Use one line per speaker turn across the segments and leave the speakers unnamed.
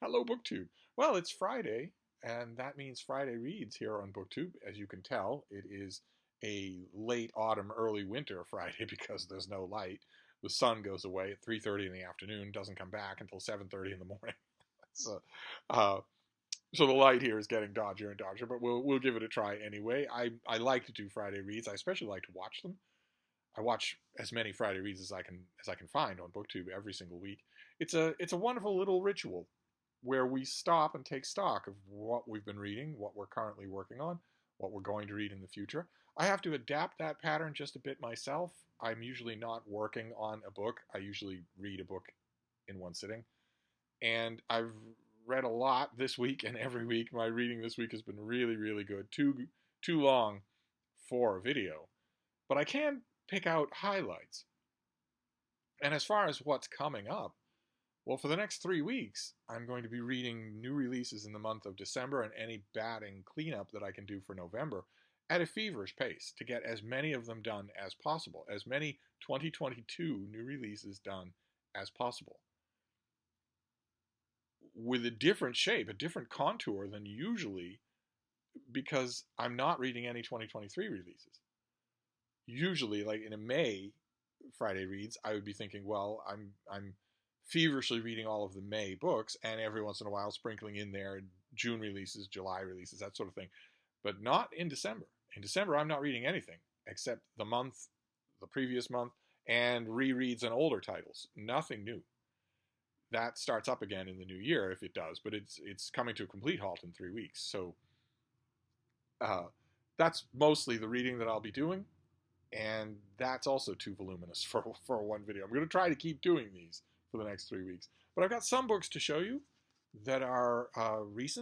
Hello, BookTube. Well, it's Friday, and that means Friday Reads here on BookTube. As you can tell, it is a late autumn, early winter Friday because there's no light. The sun goes away at 3:30 in the afternoon, doesn't come back until 7:30 in the morning. so, uh, so the light here is getting dodgier and dodgier, but we'll give it a try anyway. I like to do Friday Reads. I especially like to watch them. I watch as many Friday Reads as I can find on BookTube every single week. It's a wonderful little ritual where we stop and take stock of what we've been reading, what we're currently working on, what we're going to read in the future. I have to adapt that pattern just a bit myself. I'm usually not working on a book. I usually read a book in one sitting. And I've read a lot this week, and every week my reading this week has been really, really good. Too long for a video, but I can pick out highlights. And as far as what's coming up, well, for the next 3 weeks, I'm going to be reading new releases in the month of December and any batting cleanup that I can do for November at a feverish pace to get as many of them done as possible, as many 2022 new releases done as possible. With a different shape, a different contour than usually, because I'm not reading any 2023 releases. Usually, like in a May Friday Reads, I would be thinking, well, I'm feverishly reading all of the May books, and every once in a while sprinkling in there June releases, July releases, that sort of thing. But not in December. In December, I'm not reading anything except the previous month, and rereads and older titles. Nothing new. That starts up again in the new year if it does, but it's coming to a complete halt in 3 weeks. So uh, that's mostly the reading that I'll be doing, and that's also too voluminous for one video. I'm going to try to keep doing these for the next 3 weeks. But I've got some books to show you that are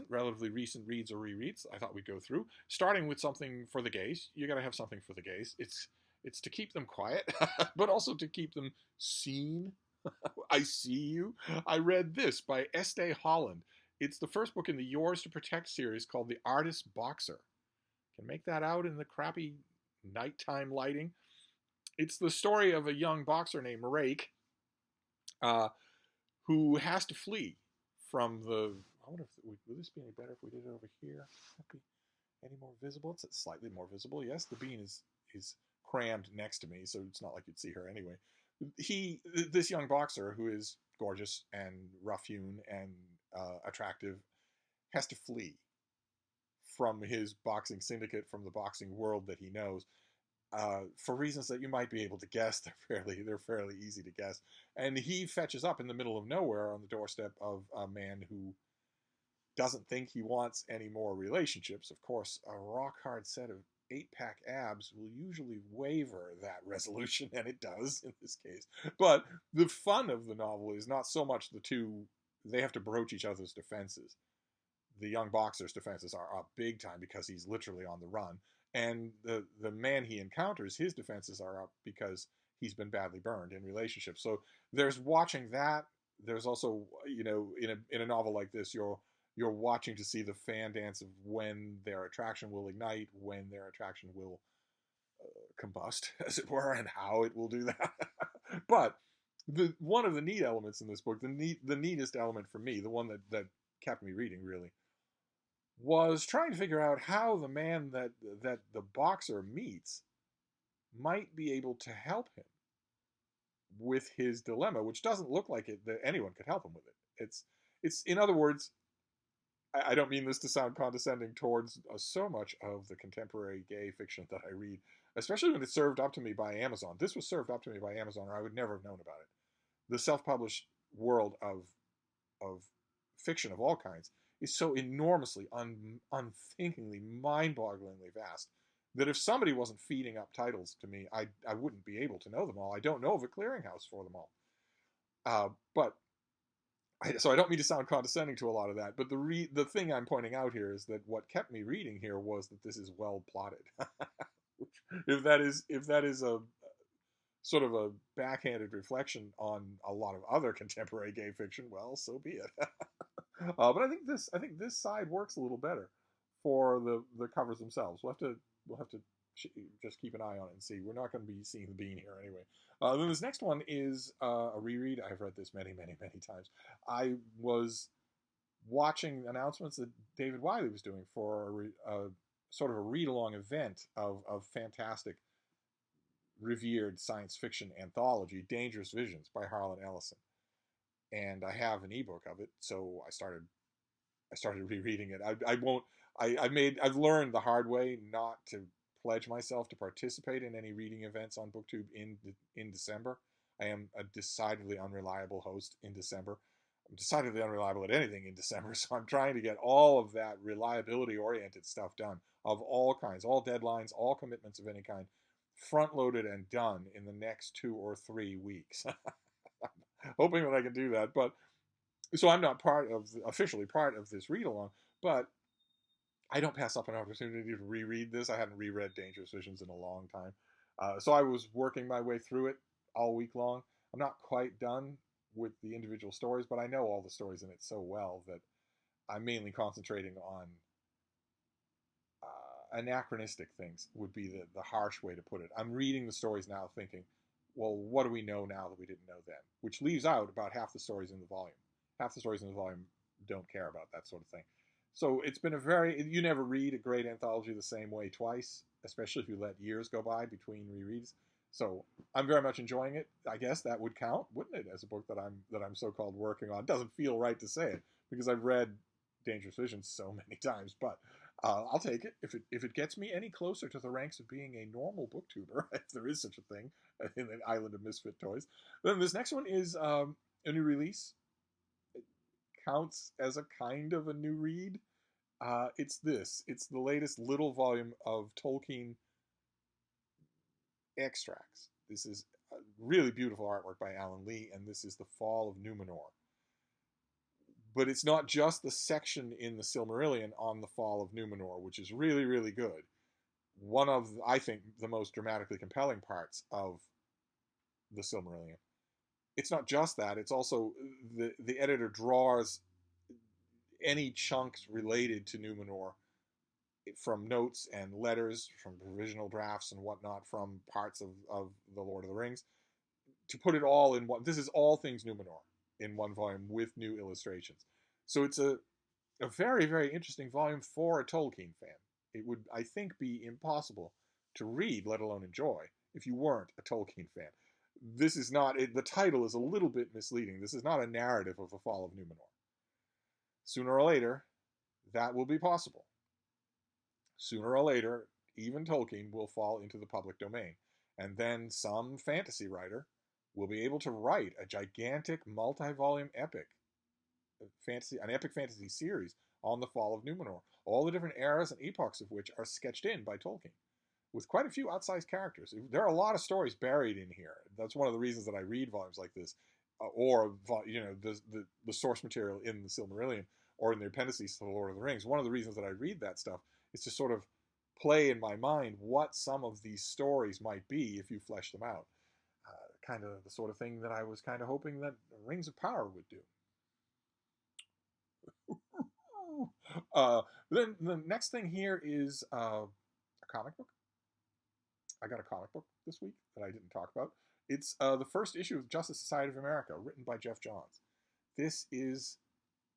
relatively recent reads or rereads. I thought we'd go through, starting with something for the gays. You got to have something for the gays. It's to keep them quiet, but also to keep them seen. I see you. I read this by Estee Holland. It's the first book in the Yours to Protect series called The Artist Boxer. Can make that out in the crappy nighttime lighting. It's the story of a young boxer named Rake, uh, who has to flee from the. I wonder if would this be any better if we did it over here? Would that be any more visible? It's slightly more visible. Yes, the bean is crammed next to me, so it's not like you'd see her anyway. This young boxer who is gorgeous and rough-hewn and attractive, has to flee from his boxing syndicate, from the boxing world that he knows, for reasons that you might be able to guess. They're fairly easy to guess. And he fetches up in the middle of nowhere on the doorstep of a man who doesn't think he wants any more relationships. Of course, a rock hard set of 8-pack abs will usually waver that resolution, and it does in this case. But the fun of the novel is not so much the two, they have to broach each other's defenses. The young boxer's defenses are up big time because he's literally on the run. And the man he encounters, his defenses are up because he's been badly burned in relationships. So there's watching that. There's also, in a novel like this, you're watching to see the fan dance of when their attraction will ignite, when their attraction will combust, as it were, and how it will do that. But one of the neat elements in this book, the neatest element for me, the one that kept me reading really, was trying to figure out how the man that the boxer meets might be able to help him with his dilemma, which doesn't look like it that anyone could help him with it. It's in other words, I don't mean this to sound condescending towards so much of the contemporary gay fiction that I read, especially when it's served up to me by Amazon. This was served up to me by Amazon, or I would never have known about it. The self-published world of fiction of all kinds is so enormously, unthinkingly, mind-bogglingly vast that if somebody wasn't feeding up titles to me, I wouldn't be able to know them all. I don't know of a clearinghouse for them all. So I don't mean to sound condescending to a lot of that, but the thing I'm pointing out here is that what kept me reading here was that this is well plotted. if that is a sort of a backhanded reflection on a lot of other contemporary gay fiction, well, so be it. But I think this side works a little better for the covers themselves. We'll have to just keep an eye on it and see. We're not going to be seeing the bean here anyway. Then this next one is a reread. I've read this many, many, many times. I was watching announcements that David Wiley was doing for a sort of a read-along event of fantastic, revered science fiction anthology, Dangerous Visions by Harlan Ellison. And I have an ebook of it, so I started rereading it. I won't. I've learned the hard way not to pledge myself to participate in any reading events on BookTube in December. I am a decidedly unreliable host in December. I'm decidedly unreliable at anything in December, so I'm trying to get all of that reliability-oriented stuff done of all kinds, all deadlines, all commitments of any kind, front-loaded and done in the next 2 or 3 weeks. Hoping that I can do that, but so I'm not officially part of this read-along, but I don't pass up an opportunity to reread this. I hadn't reread Dangerous Visions in a long time. So I was working my way through it all week long. I'm not quite done with the individual stories, but I know all the stories in it so well that I'm mainly concentrating on anachronistic things would be the harsh way to put it. I'm reading the stories now thinking, well, what do we know now that we didn't know then? Which leaves out about half the stories in the volume. Half the stories in the volume don't care about that sort of thing. So it's been you never read a great anthology the same way twice, especially if you let years go by between rereads. So I'm very much enjoying it. I guess that would count, wouldn't it, as a book that I'm so-called working on. It doesn't feel right to say it because I've read Dangerous Visions so many times, but I'll take it if it gets me any closer to the ranks of being a normal booktuber, if there is such a thing in the island of misfit toys. Then this next one is a new release. It counts as a kind of a new read. It's the latest little volume of Tolkien extracts. This is a really beautiful artwork by Alan Lee, and this is The Fall of Numenor. But it's not just the section in the Silmarillion on the fall of Numenor, which is really, really good. One of, I think, the most dramatically compelling parts of the Silmarillion. It's not just that, it's also the editor draws any chunks related to Numenor from notes and letters, from provisional drafts and whatnot, from parts of The Lord of the Rings, to put it all in one. This is all things Numenor in one volume with new illustrations. So it's a very, very interesting volume for a Tolkien fan. It would, I think, be impossible to read, let alone enjoy, if you weren't a Tolkien fan. This is not, the title is a little bit misleading. This is not a narrative of the fall of Numenor. Sooner or later, that will be possible. Sooner or later, even Tolkien will fall into the public domain. And then some fantasy writer will be able to write a gigantic multi-volume epic an epic fantasy series on the fall of Numenor, all the different eras and epochs of which are sketched in by Tolkien, with quite a few outsized characters. There are a lot of stories buried in here. That's one of the reasons that I read volumes like this, or the source material in the Silmarillion, or in the appendices to the Lord of the Rings. One of the reasons that I read that stuff is to sort of play in my mind what some of these stories might be if you flesh them out. Kind of the sort of thing that I was kind of hoping that Rings of Power would do. Then the next thing here is a comic book. I got a comic book this week that I didn't talk about. It's the first issue of Justice Society of America, written by Jeff Johns. This is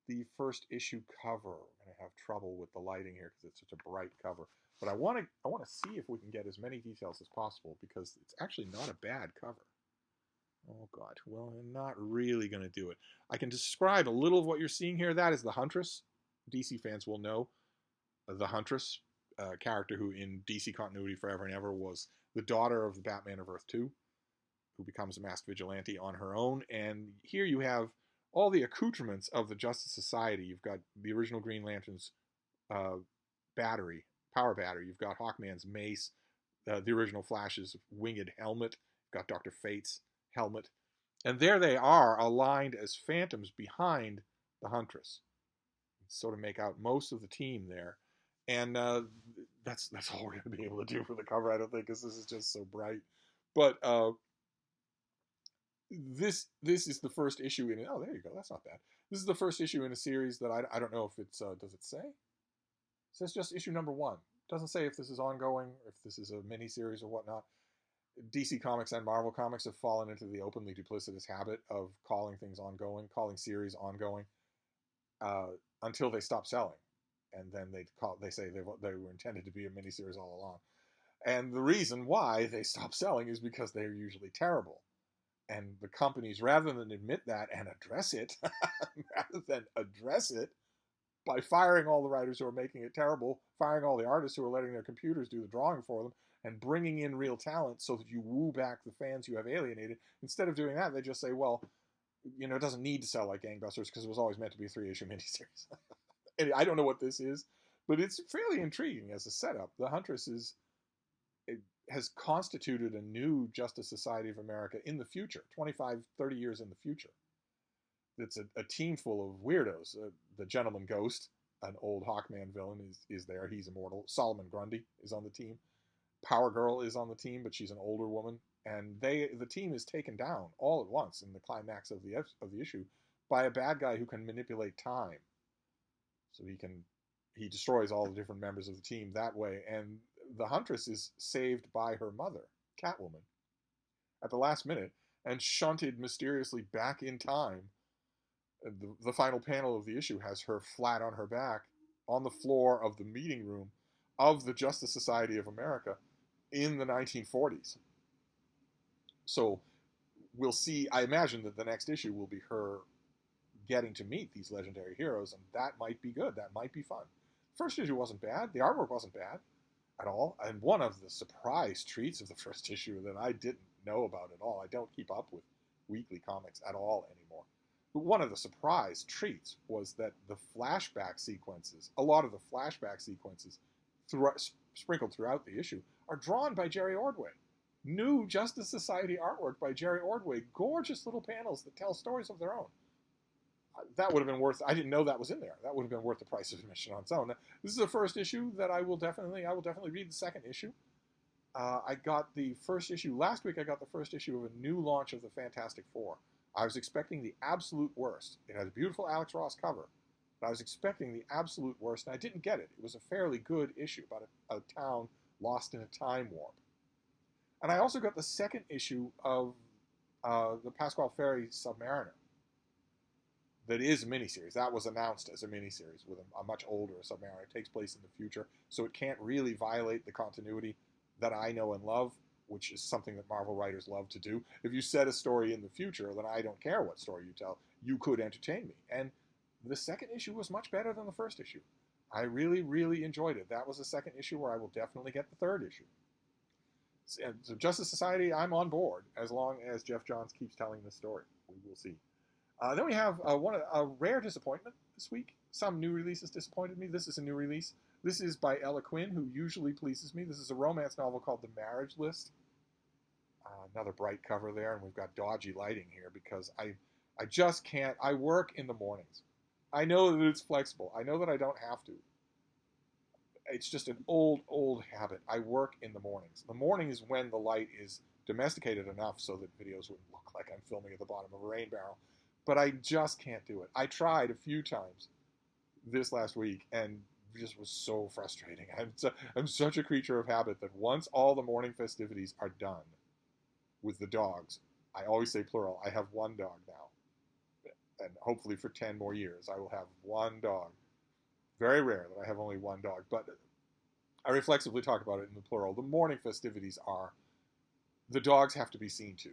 the first issue cover. We're going to have trouble with the lighting here because it's such a bright cover. But I want to see if we can get as many details as possible because it's actually not a bad cover. Oh, God. Well, I'm not really going to do it. I can describe a little of what you're seeing here. That is the Huntress. DC fans will know the Huntress, character who in DC continuity forever and ever was the daughter of the Batman of Earth 2, who becomes a masked vigilante on her own. And here you have all the accoutrements of the Justice Society. You've got the original Green Lantern's power battery. You've got Hawkman's mace, the original Flash's winged helmet. You've got Dr. Fate's helmet. And there they are, aligned as phantoms behind the Huntress. Sort of make out most of the team there. And that's all we're going to be able to do for the cover, I don't think, because this is just so bright. But this is the first issue in it. Oh, there you go. That's not bad. This is the first issue in a series that I don't know if it's, does it say? It says just issue number 1. It doesn't say if this is ongoing, if this is a mini-series or whatnot. DC Comics and Marvel Comics have fallen into the openly duplicitous habit of calling things ongoing, calling series ongoing. uh, until they stop selling, and then they say they were intended to be a miniseries all along. And the reason why they stop selling is because they're usually terrible. And the companies, rather than admit that and address it, rather than address it by firing all the writers who are making it terrible, firing all the artists who are letting their computers do the drawing for them, and bringing in real talent so that you woo back the fans you have alienated. Instead of doing that, they just say, well, it doesn't need to sell like gangbusters because it was always meant to be a 3-issue miniseries. And I don't know what this is, but it's fairly intriguing as a setup. The Huntress has constituted a new Justice Society of America in the future, 25, 30 years in the future. It's a team full of weirdos. The Gentleman Ghost, an old Hawkman villain, is there. He's immortal. Solomon Grundy is on the team. Power Girl is on the team, but she's an older woman. And the team is taken down all at once in the climax of the issue by a bad guy who can manipulate time. So he destroys all the different members of the team that way. And the Huntress is saved by her mother, Catwoman, at the last minute and shunted mysteriously back in time. The final panel of the issue has her flat on her back on the floor of the meeting room of the Justice Society of America in the 1940s. So we'll see. I imagine that the next issue will be her getting to meet these legendary heroes, and that might be good. That might be fun. First issue wasn't bad. The artwork wasn't bad at all. And one of the surprise treats of the first issue that I didn't know about at all. I don't keep up with weekly comics at all anymore. But one of the surprise treats was that the flashback sequences, a lot of the flashback sequences sprinkled throughout the issue, are drawn by Jerry Ordway. New Justice Society artwork by Jerry Ordway. Gorgeous little panels that tell stories of their own. That would have been worth. I didn't know that was in there. That would have been worth the price of admission on its own. This is the first issue that I will definitely read the second issue. I got the first issue last week. I got the first issue of a new launch of the Fantastic Four. I was expecting the absolute worst. It has a beautiful Alex Ross cover, but I was expecting the absolute worst, and I didn't get it. It was a fairly good issue about a town lost in a time warp. And I also got the second issue of the Pasquale Ferry Submariner. That is a miniseries. That was announced as a miniseries with a much older Submariner. It takes place in the future, so it can't really violate the continuity that I know and love, which is something that Marvel writers love to do. If you set a story in the future, then I don't care what story you tell. You could entertain me. And the second issue was much better than the first issue. I really, really enjoyed it. That was the second issue where I will definitely get the third issue. So Justice Society, I'm on board as long as Jeff Johns keeps telling this story. We will see. Then we have a rare disappointment this week. Some new releases disappointed me. This is a new release. This is by Ella Quinn, who usually pleases me. This is a romance novel called The Marriage List. Another bright cover there, and we've got dodgy lighting here because I just can't. I work in the mornings. I know that it's flexible. I know that I don't have to. It's just an old habit. I work in the mornings. The morning is when the light is domesticated enough so that videos wouldn't look like I'm filming at the bottom of a rain barrel. But I just can't do it. I tried a few times this last week and just was so frustrating. I'm such a creature of habit that once all the morning festivities are done with the dogs, I always say plural, I have one dog now. And hopefully for 10 more years, I will have one dog. Very rare that I have only one dog, but I reflexively talk about it in the plural. The morning festivities are, the dogs have to be seen to.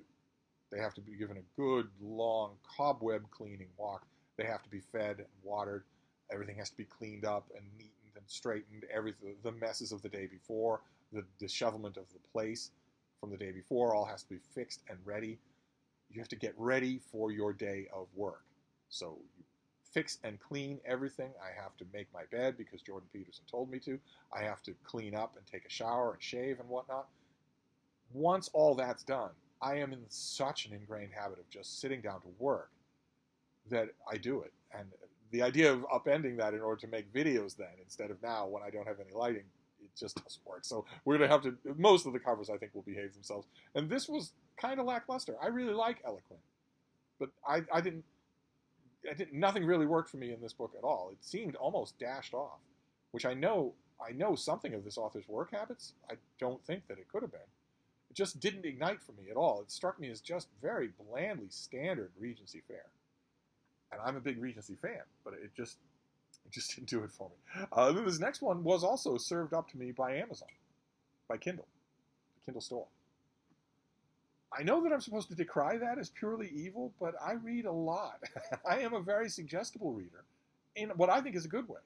They have to be given a good, long, cobweb cleaning walk. They have to be fed and watered. Everything has to be cleaned up and neatened and straightened. Everything, the messes of the day before, the dishevelment of the place from the day before, all has to be fixed and ready. You have to get ready for your day of work. So you fix and clean everything. I have to make my bed because Jordan Peterson told me to. I have to clean up and take a shower and shave and whatnot. Once all that's done, I am in such an ingrained habit of just sitting down to work that I do it. And the idea of upending that in order to make videos then, instead of now when I don't have any lighting, it just doesn't work. So we're going to have to, most of the covers I think will behave themselves. And this was kind of lackluster. I really like Ella Quinn, but I didn't, nothing really worked for me in this book at all. It seemed almost dashed off, which I know something of this author's work habits. I don't think that it could have been. It just didn't ignite for me at all. It struck me as just very blandly standard Regency fare. And I'm a big Regency fan, but it just didn't do it for me. Then this next one was also served up to me by Amazon, by Kindle, the Kindle store. I know that I'm supposed to decry that as purely evil, but I read a lot. I am a very suggestible reader in what I think is a good way.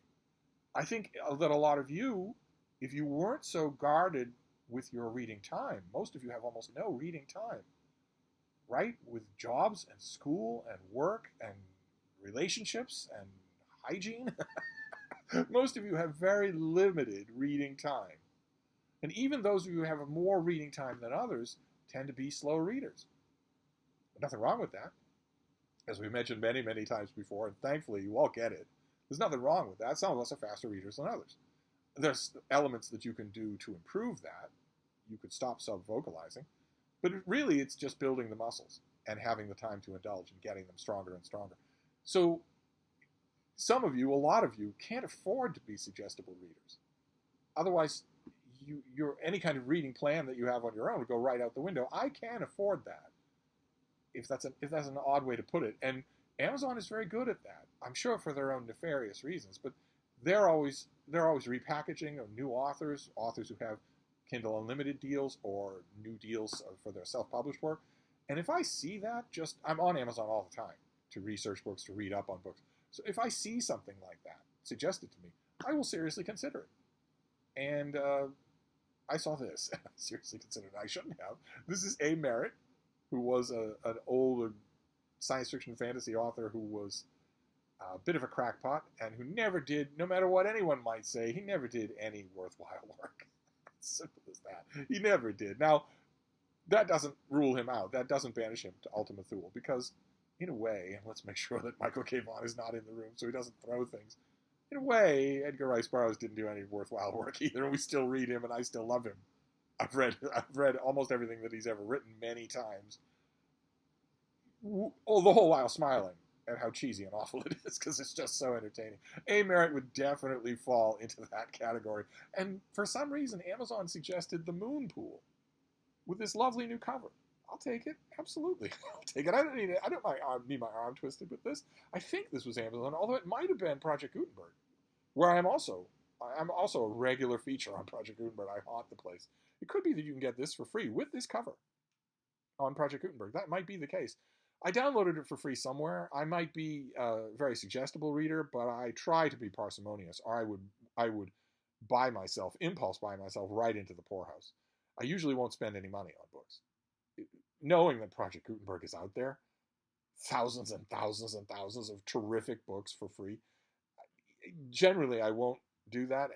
I think that a lot of you, if you weren't so guarded with your reading time, most of you have almost no reading time, right? With jobs and school and work and relationships and hygiene. Most of you have very limited reading time. And even those of you who have more reading time than others tend to be slow readers. Nothing wrong with that. As we mentioned many, many times before, and thankfully you all get it. There's nothing wrong with that. Some of us are faster readers than others. There's elements that you can do to improve that. You could stop sub-vocalizing. But really, it's just building the muscles and having the time to indulge and getting them stronger and stronger. So some of you, a lot of you, can't afford to be suggestible readers. Otherwise, your any kind of reading plan that you have on your own would go right out the window. I can't afford that, if that's an odd way to put it. And Amazon is very good at that. I'm sure for their own nefarious reasons, but they're always repackaging of new authors who have Kindle Unlimited deals or new deals for their self-published work. And if I see that, I'm on Amazon all the time to research books, to read up on books. So if I see something like that suggested to me, I will seriously consider it. And I saw this. I seriously considered it. I shouldn't have. This is A. Merritt, who was an old science fiction fantasy author who was a bit of a crackpot and who never did, no matter what anyone might say, he never did any worthwhile work. Simple as that. He never did. Now, that doesn't rule him out. That doesn't banish him to Ultima Thule, because in a way, and let's make sure that Michael K. Vaughan is not in the room so he doesn't throw things. In a way, Edgar Rice Burroughs didn't do any worthwhile work either, and we still read him, and I still love him. I've read almost everything that he's ever written many times. Oh, the whole while smiling at how cheesy and awful it is, because it's just so entertaining. A. Merritt would definitely fall into that category. And for some reason, Amazon suggested The Moon Pool with this lovely new cover. I'll take it. Absolutely. I'll take it. I don't need it. I don't need my arm twisted with this. I think this was Amazon, although it might have been Project Gutenberg, where I'm also a regular feature on Project Gutenberg. I haunt the place. It could be that you can get this for free with this cover on Project Gutenberg. That might be the case. I downloaded it for free somewhere. I might be a very suggestible reader, but I try to be parsimonious, or I would impulse buy myself right into the poorhouse. I usually won't spend any money on books. Knowing that Project Gutenberg is out there, thousands and thousands and thousands of terrific books for free, generally I won't do that,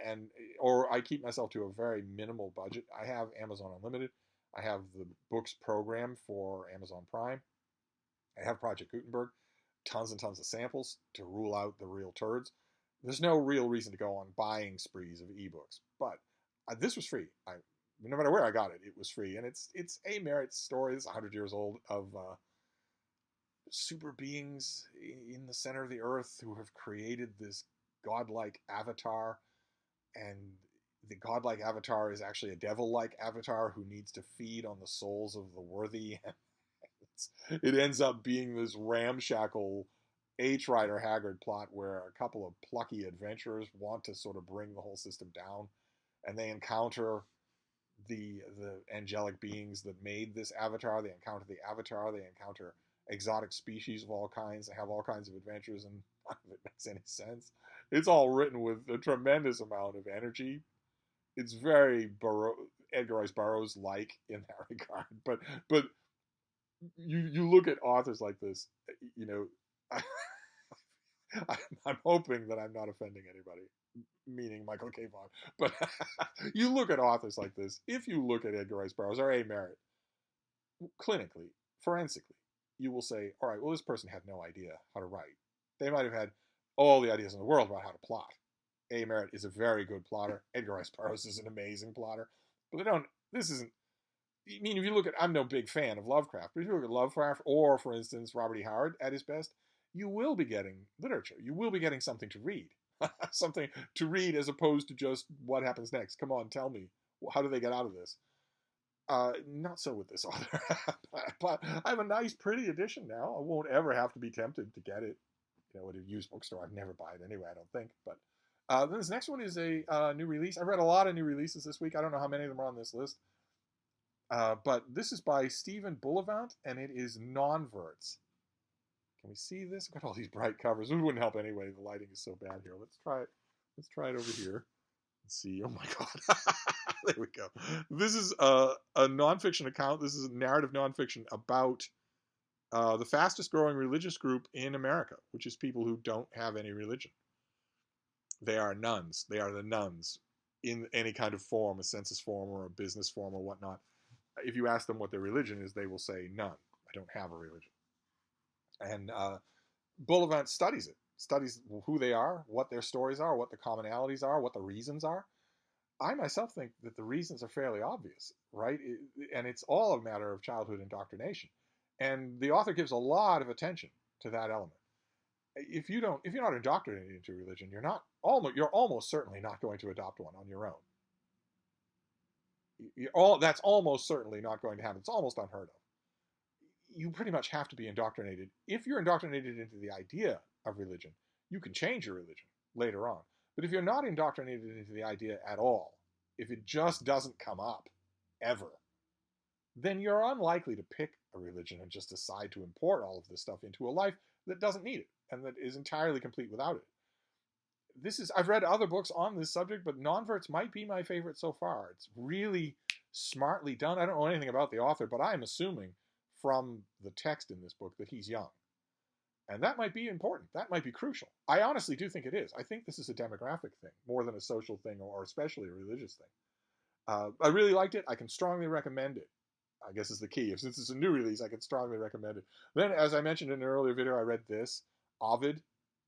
or I keep myself to a very minimal budget. I have Amazon Unlimited. I have the books program for Amazon Prime. I have Project Gutenberg, tons and tons of samples to rule out the real turds. There's no real reason to go on buying sprees of ebooks, but this was free. No matter where I got it, it was free, and it's A. Merritt's story. It's 100 years old, of super beings in the center of the earth who have created this godlike avatar, and the godlike avatar is actually a devil-like avatar who needs to feed on the souls of the worthy. It ends up being this ramshackle H. Rider Haggard plot where a couple of plucky adventurers want to sort of bring the whole system down, and they encounter the angelic beings that made this avatar. They encounter the avatar. They encounter exotic species of all kinds. They have all kinds of adventures, and none of it makes any sense. It's all written with a tremendous amount of energy. It's very Edgar Rice Burroughs-like in that regard, but you look at authors like this, you know, I'm hoping that I'm not offending anybody, meaning Michael K. Vaughan, but you look at authors like this, if you look at Edgar Rice Burroughs or A. Merritt, clinically, forensically, you will say, all right, well, this person had no idea how to write. They might have had all the ideas in the world about how to plot. A. Merritt is a very good plotter. Edgar Rice Burroughs is an amazing plotter. But this isn't, I mean, if you look at, I'm no big fan of Lovecraft, but if you look at Lovecraft or, for instance, Robert E. Howard at his best, you will be getting literature. You will be getting something to read. Something to read as opposed to just what happens next. Come on, tell me. How do they get out of this? Not so with this author. But I have a nice, pretty edition now. I won't ever have to be tempted to get it. at a used bookstore. I'd never buy it anyway, I don't think. But then this next one is a new release. I read a lot of new releases this week. I don't know how many of them are on this list. But this is by Stephen Bullivant, and it is Nonverts. Can we see this? I've got all these bright covers. It wouldn't help anyway. The lighting is so bad here. Let's try it. Let's try it over here. Let's see. Oh my God. There we go. This is a nonfiction account. This is a narrative nonfiction about the fastest growing religious group in America, which is people who don't have any religion. They are nuns. They are the nuns in any kind of form, a census form or a business form or whatnot. If you ask them what their religion is, they will say none. I don't have a religion. And Bullivant studies it, studies who they are, what their stories are, what the commonalities are, what the reasons are. I myself think that the reasons are fairly obvious, right? And it's all a matter of childhood indoctrination. And the author gives a lot of attention to that element. If you're not indoctrinated into religion, you're almost certainly not going to adopt one on your own. That's almost certainly not going to happen. It's almost unheard of. You pretty much have to be indoctrinated. If you're indoctrinated into the idea of religion, you can change your religion later on. But if you're not indoctrinated into the idea at all, if it just doesn't come up ever, then you're unlikely to pick a religion and just decide to import all of this stuff into a life that doesn't need it and that is entirely complete without it. I've read other books on this subject, but Nonverts might be my favorite so far. It's really smartly done. I don't know anything about the author, but I'm assuming from the text in this book that he's young. And that might be important. That might be crucial. I honestly do think it is. I think this is a demographic thing more than a social thing or especially a religious thing. I really liked it. I can strongly recommend it. I guess is the key. Since it's a new release, I can strongly recommend it. Then, as I mentioned in an earlier video, I read this, Ovid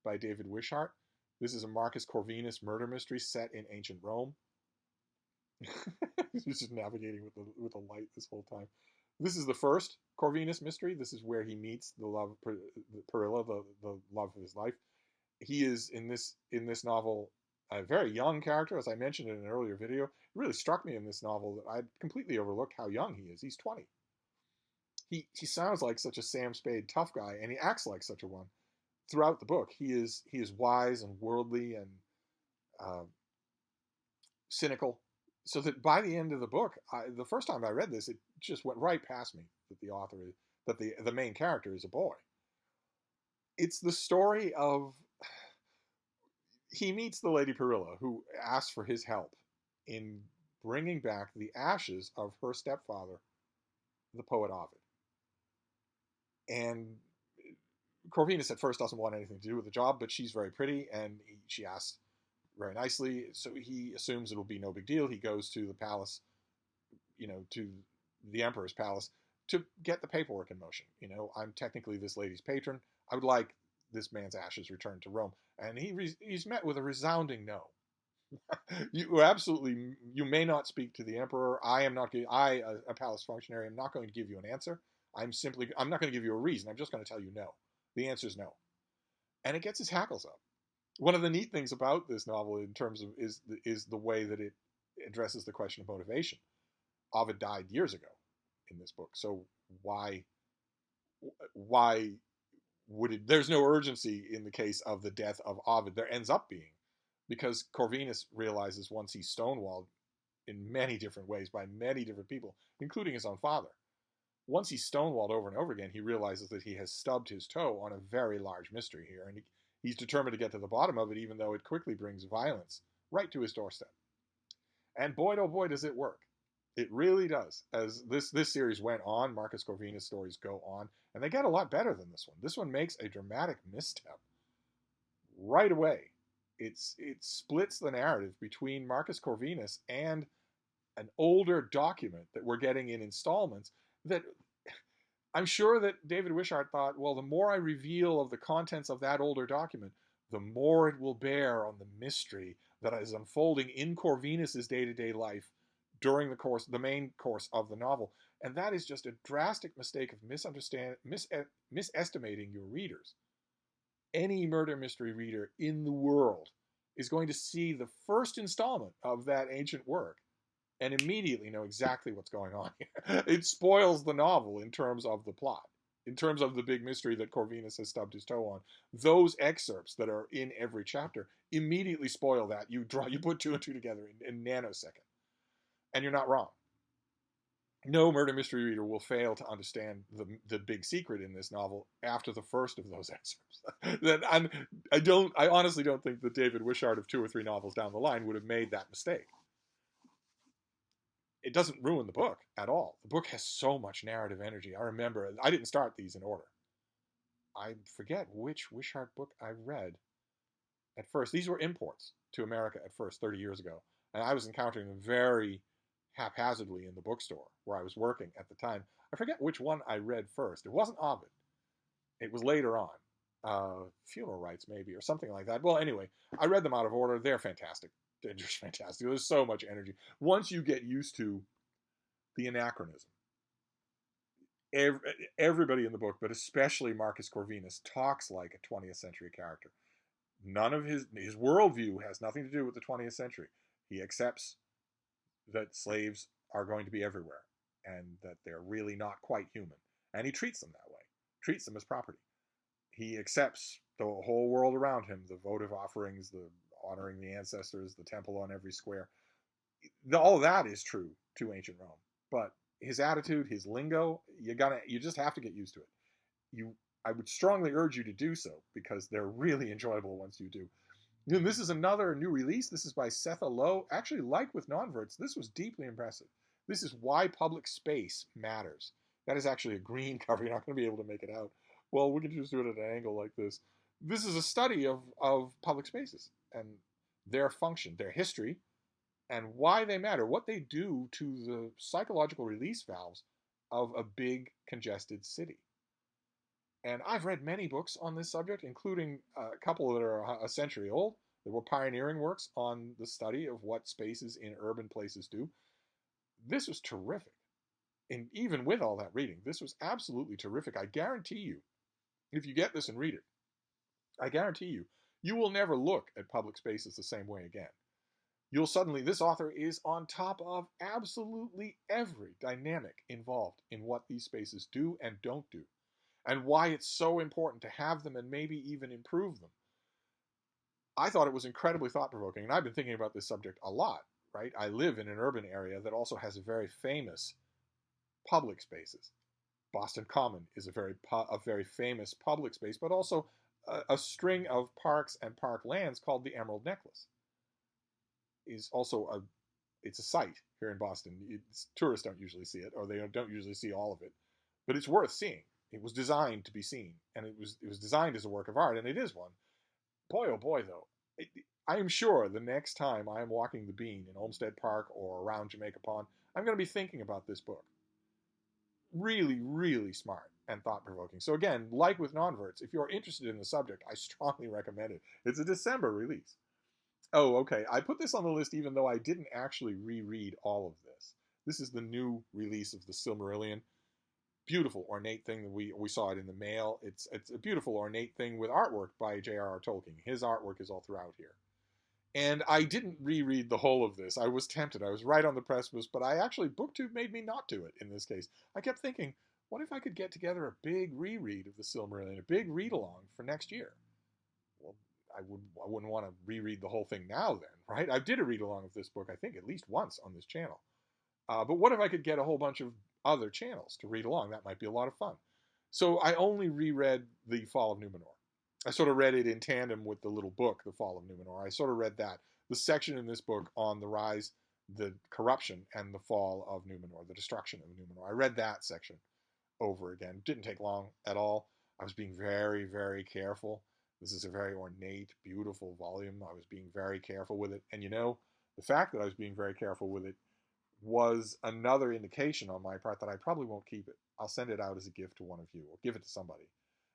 by David Wishart. This is a Marcus Corvinus murder mystery set in ancient Rome. He's just navigating with the light this whole time. This is the first Corvinus mystery. This is where he meets the love, Perilla, the love of his life. He is in this novel a very young character, as I mentioned in an earlier video. It really struck me in this novel that I'd completely overlooked how young he is. He's 20. He sounds like such a Sam Spade tough guy, and he acts like such a one throughout the book. He is wise and worldly and cynical. So that by the end of the book, the first time I read this, it just went right past me that the main character is a boy. It's the story of he meets the Lady Perilla, who asks for his help in bringing back the ashes of her stepfather, the poet Ovid. And Corvinus at first doesn't want anything to do with the job, but she's very pretty, and she asks very nicely, so he assumes it'll be no big deal. He goes to the palace, to the emperor's palace, to get the paperwork in motion. I'm technically this lady's patron. I would like this man's ashes returned to Rome. And he's met with a resounding no. You may not speak to the emperor. A palace functionary, am not going to give you an answer. I'm not going to give you a reason. I'm just going to tell you no. The answer is no. And it gets his hackles up. One of the neat things about this novel in terms of is the way that it addresses the question of motivation. Ovid died years ago in this book. So why would it, there's no urgency in the case of the death of Ovid. There ends up being, because Corvinus realizes once he's stonewalled in many different ways by many different people, including his own father. Once he's stonewalled over and over again, he realizes that he has stubbed his toe on a very large mystery here, and he's determined to get to the bottom of it, even though it quickly brings violence right to his doorstep. And boy, oh boy, does it work. It really does. As this series went on, Marcus Corvinus stories go on, and they get a lot better than this one. This one makes a dramatic misstep right away. It splits the narrative between Marcus Corvinus and an older document that we're getting in installments that I'm sure that David Wishart thought, well, the more I reveal of the contents of that older document, the more it will bear on the mystery that is unfolding in Corvinus's day-to-day life during the main course of the novel. And that is just a drastic mistake of misestimating your readers. Any murder mystery reader in the world is going to see the first installment of that ancient work and immediately know exactly what's going on here. It spoils the novel in terms of the plot. in terms of the big mystery that Corvinus has stubbed his toe on. Those excerpts that are in every chapter immediately spoil that. You put two and two together in nanosecond, and you're not wrong. No murder mystery reader will fail to understand the big secret in this novel after the first of those excerpts. I honestly don't think that David Wishart of 2 or 3 novels down the line would have made that mistake. It doesn't ruin the book at all. The book has so much narrative energy. I remember, I didn't start these in order. I forget which Wishart book I read at first. These were imports to America at first, 30 years ago. And I was encountering them very haphazardly in the bookstore where I was working at the time. I forget which one I read first. It wasn't Ovid. It was later on. Funeral Rites, maybe, or something like that. Well, anyway, I read them out of order. They're fantastic. They're just fantastic. There's so much energy. Once you get used to the anachronism, everybody in the book, but especially Marcus Corvinus, talks like a 20th century character. None of his worldview has nothing to do with the 20th century. He accepts that slaves are going to be everywhere and that they're really not quite human. And he treats them that way, treats them as property. He accepts the whole world around him, the votive offerings, the honoring the ancestors, the temple on every square. All of that is true to ancient Rome. But his attitude, his lingo, you just have to get used to it. I would strongly urge you to do so because they're really enjoyable once you do. And this is another new release. This is by Setha Lowe. Actually, like with Nonverts, this was deeply impressive. This is Why Public Space Matters. That is actually a green cover. You're not going to be able to make it out. Well, we can just do it at an angle like this. This is a study of public spaces and their function, their history, and why they matter, what they do to the psychological release valves of a big, congested city. And I've read many books on this subject, including a couple that are a century old. There were pioneering works on the study of what spaces in urban places do. This was terrific. And even with all that reading, this was absolutely terrific. I guarantee you, if you get this and read it, I guarantee you, you will never look at public spaces the same way again. You'll suddenly, this author is on top of absolutely every dynamic involved in what these spaces do and don't do, and why it's so important to have them and maybe even improve them. I thought it was incredibly thought-provoking, and I've been thinking about this subject a lot, right? I live in an urban area that also has very famous public spaces. Boston Common is a very famous public space, but also a string of parks and park lands called the Emerald Necklace. It's a site here in Boston. Tourists don't usually see it, or they don't usually see all of it, but it's worth seeing. It was designed to be seen, and it was designed as a work of art, and it is one. Boy, oh boy, though. I am sure the next time I am walking the Bean in Olmsted Park or around Jamaica Pond, I'm going to be thinking about this book. Really, really smart and thought-provoking. So again, like with Nonverts, if you're interested in the subject, I strongly recommend it. It's a December release. Oh, okay. I put this on the list even though I didn't actually reread all of this. This is the new release of the Silmarillion. Beautiful, ornate thing that we saw it in the mail. It's a beautiful, ornate thing with artwork by J.R.R. Tolkien. His artwork is all throughout here. And I didn't reread the whole of this. I was tempted. I was right on the precipice, but BookTube made me not do it in this case. I kept thinking, what if I could get together a big reread of the Silmarillion, a big read-along for next year? Well, I wouldn't want to reread the whole thing now then, right? I did a read-along of this book, I think, at least once on this channel. But what if I could get a whole bunch of other channels to read along? That might be a lot of fun. So I only reread The Fall of Numenor. I sort of read it in tandem with the little book, The Fall of Numenor. I sort of read that. The section in this book on the rise, the corruption, and the fall of Numenor, the destruction of Numenor. I read that section over again. It didn't take long at all. I was being very, very careful. This is a very ornate, beautiful volume. I was being very careful with it. And the fact that I was being very careful with it was another indication on my part that I probably won't keep it. I'll send it out as a gift to one of you or give it to somebody.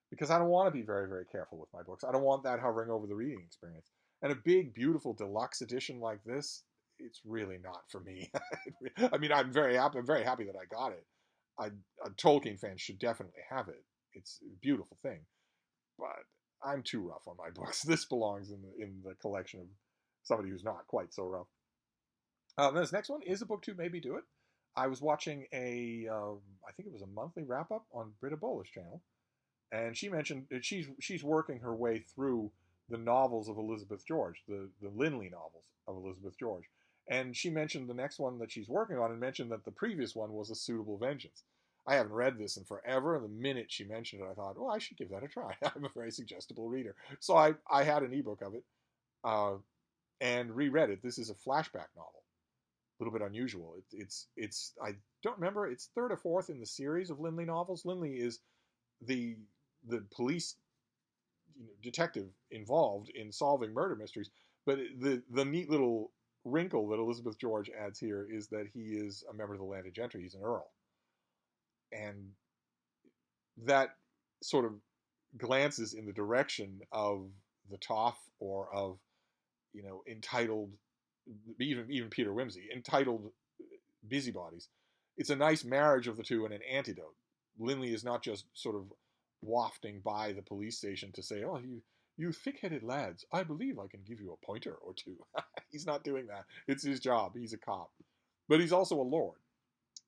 Because I don't want to be very, very careful with my books. I don't want that hovering over the reading experience. And a big, beautiful deluxe edition like this, it's really not for me. I mean, I'm very happy that I got it. A Tolkien fan should definitely have it. It's a beautiful thing. But I'm too rough on my books. This belongs in the collection of somebody who's not quite so rough. This next one is a BookTube Maybe Do It. I was watching I think it was a monthly wrap up on Britta Bowler's channel, and she mentioned that she's working her way through the novels of Elizabeth George, the Linley novels of Elizabeth George, and she mentioned the next one that she's working on, and mentioned that the previous one was A Suitable Vengeance. I haven't read this in forever, and the minute she mentioned it, I thought, oh, I should give that a try. I'm a very suggestible reader, so I had an ebook of it, and reread it. This is a flashback novel, a little bit unusual. It's I don't remember. It's third or fourth in the series of Linley novels. Linley is the police detective involved in solving murder mysteries. But the neat little wrinkle that Elizabeth George adds here is that he is a member of the landed gentry. He's an earl, and that sort of glances in the direction of the Toff, or of entitled, even Peter Wimsey, entitled busybodies. It's a nice marriage of the two and an antidote. Linley is not just sort of wafting by the police station to say, "Oh, you thick-headed lads, I believe I can give you a pointer or two." He's not doing that. It's his job. He's a cop, but he's also a lord,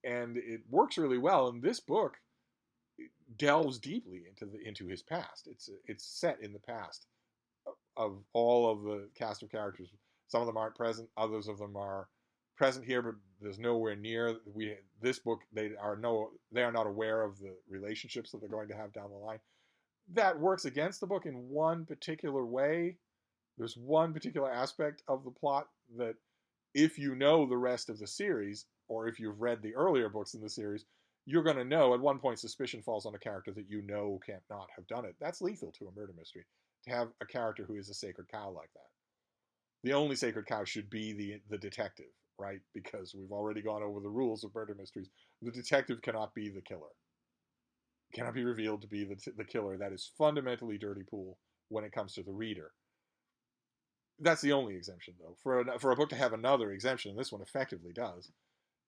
and it works really well. And this book delves deeply into his past. It's set in the past of all of the cast of characters. Some of them aren't present. Others of them are present here, but there's nowhere near this book. They are not aware of the relationships that they're going to have down the line. That works against the book in one particular way. There's one particular aspect of the plot that, if you know the rest of the series, or if you've read the earlier books in the series, you're going to know at one point suspicion falls on a character that you know can't not have done it. That's lethal to a murder mystery, to have a character who is a sacred cow like that. The only sacred cow should be the detective, right? Because we've already gone over the rules of murder mysteries. The detective cannot be the killer. Cannot be revealed to be the killer. That is fundamentally dirty pool when it comes to the reader. That's the only exemption, though. For a book to have another exemption, and this one effectively does,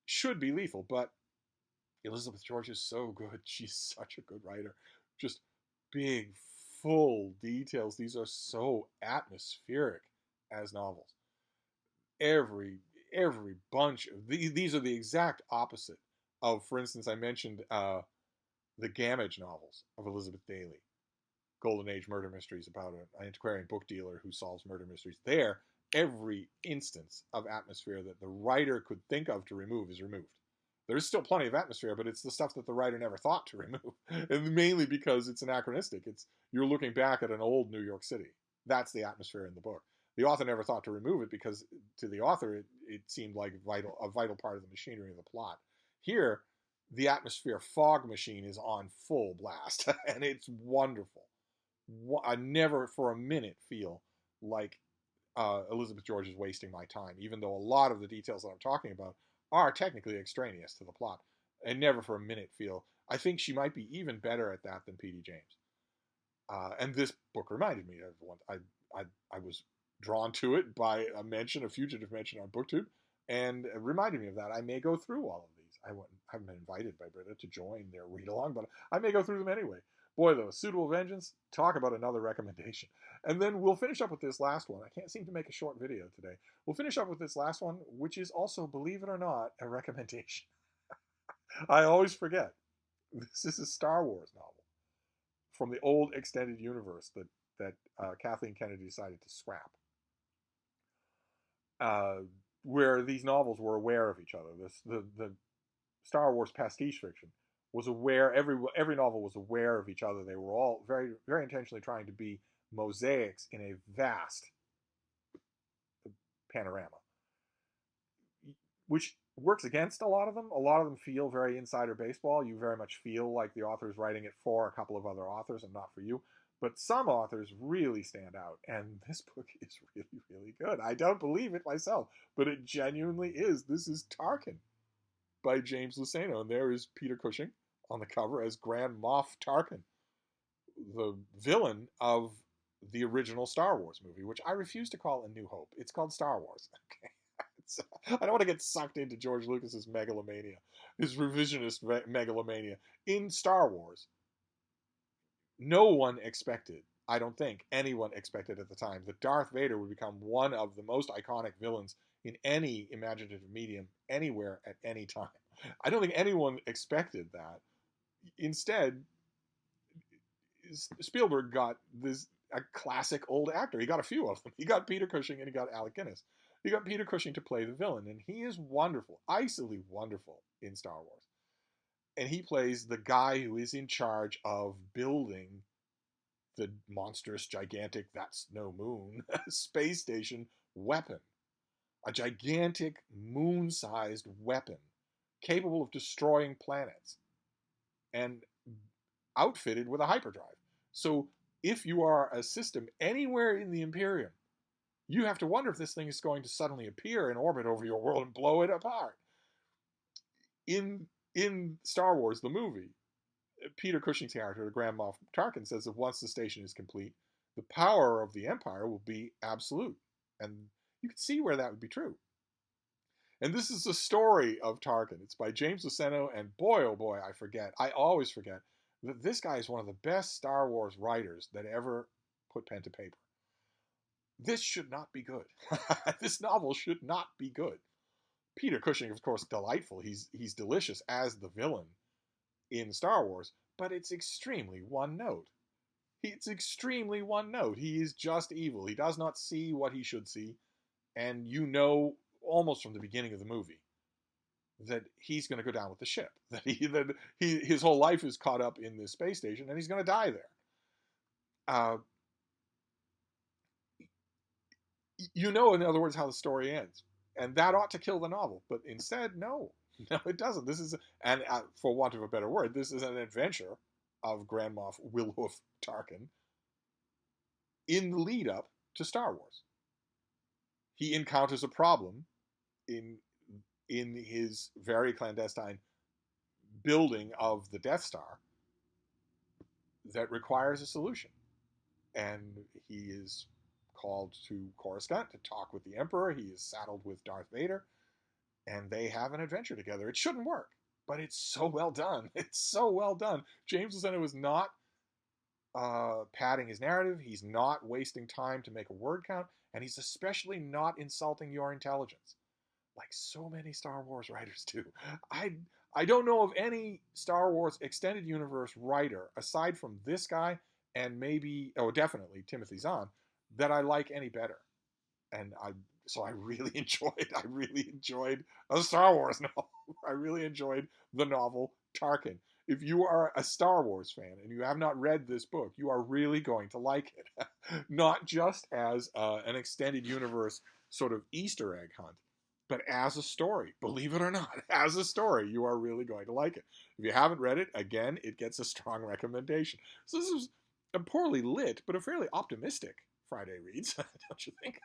should be lethal. But Elizabeth George is so good. She's such a good writer. Just big, full details. These are so atmospheric as novels. Every bunch of these are the exact opposite of, for instance, I mentioned the Gamage novels of Elizabeth Daly, Golden Age murder mysteries about an antiquarian book dealer who solves murder mysteries. There, every instance of atmosphere that the writer could think of to remove is removed. There's still plenty of atmosphere, but it's the stuff that the writer never thought to remove, and mainly because it's anachronistic. You're looking back at an old New York City. That's the atmosphere in the book. The author never thought to remove it because, to the author, it seemed like a vital part of the machinery of the plot. Here, the atmosphere fog machine is on full blast, and it's wonderful. I never for a minute feel like Elizabeth George is wasting my time, even though a lot of the details that I'm talking about are technically extraneous to the plot. I never for a minute feel. I think she might be even better at that than P.D. James. And this book reminded me of one. I was drawn to it by a fugitive mention on BookTube, and it reminded me of that. I may go through all of these. I haven't been invited by Britta to join their read along, but I may go through them anyway. Boy, though, Suitable Vengeance, talk about another recommendation. And then we'll finish up with this last one. I can't seem to make a short video today. We'll finish up with this last one, which is also, believe it or not, a recommendation. I always forget. This is a Star Wars novel from the old extended universe that Kathleen Kennedy decided to scrap. Where these novels were aware of each other. The Star Wars pastiche fiction was aware. Every novel was aware of each other. They were all very, very intentionally trying to be mosaics in a vast panorama, which works against a lot of them. A lot of them feel very insider baseball. You very much feel like the author is writing it for a couple of other authors and not for you. But some authors really stand out, and this book is really, really good. I don't believe it myself, but it genuinely is. This is Tarkin by James Luceno, and there is Peter Cushing on the cover as Grand Moff Tarkin, the villain of the original Star Wars movie, which I refuse to call A New Hope. It's called Star Wars. Okay. I don't want to get sucked into George Lucas's megalomania, his revisionist megalomania. In Star Wars, no one expected, I don't think anyone expected at the time, that Darth Vader would become one of the most iconic villains in any imaginative medium, anywhere, at any time. I don't think anyone expected that. Instead, Spielberg got a classic old actor. He got a few of them. He got Peter Cushing and he got Alec Guinness. He got Peter Cushing to play the villain, and he is wonderful, icily wonderful in Star Wars. And he plays the guy who is in charge of building the monstrous, gigantic, that's no moon, space station weapon. A gigantic moon-sized weapon capable of destroying planets and outfitted with a hyperdrive. So if you are a system anywhere in the Imperium, you have to wonder if this thing is going to suddenly appear in orbit over your world and blow it apart. In Star Wars, the movie, Peter Cushing's character, the Grand Moff Tarkin, says that once the station is complete, the power of the Empire will be absolute. And you can see where that would be true. And this is the story of Tarkin. It's by James Luceno, and boy, oh boy, I always forget, that this guy is one of the best Star Wars writers that ever put pen to paper. This should not be good. This novel should not be good. Peter Cushing, of course, delightful. He's delicious as the villain in Star Wars, but it's extremely one note. It's extremely one note. He is just evil. He does not see what he should see, and you know almost from the beginning of the movie that he's going to go down with the ship. That his whole life is caught up in this space station, and he's going to die there. You know, in other words, how the story ends. And that ought to kill the novel. But instead, no. No, it doesn't. This is, and for want of a better word, this is an adventure of Grand Moff Wilhoof Tarkin in the lead up to Star Wars. He encounters a problem in his very clandestine building of the Death Star that requires a solution. And he is called to Coruscant to talk with the Emperor. He is saddled with Darth Vader, and they have an adventure together. It shouldn't work, but it's so well done. It's so well done. James Luceno is not padding his narrative. He's not wasting time to make a word count, and he's especially not insulting your intelligence, like so many Star Wars writers do. I don't know of any Star Wars extended universe writer, aside from this guy and maybe, definitely Timothy Zahn, that I like any better. And I really enjoyed a Star Wars novel. I really enjoyed the novel Tarkin. If you are a Star Wars fan and you have not read this book, you are really going to like it. Not just as an extended universe sort of Easter egg hunt, but as a story. Believe it or not, as a story, you are really going to like it. If you haven't read it, again, it gets a strong recommendation. So this is a poorly lit, but a fairly optimistic Friday Reads, don't you think?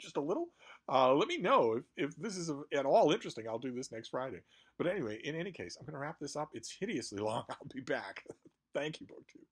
Just a little. Let me know if this is at all interesting. I'll do this next Friday. But anyway, in any case, I'm going to wrap this up. It's hideously long. I'll be back. Thank you, BookTube.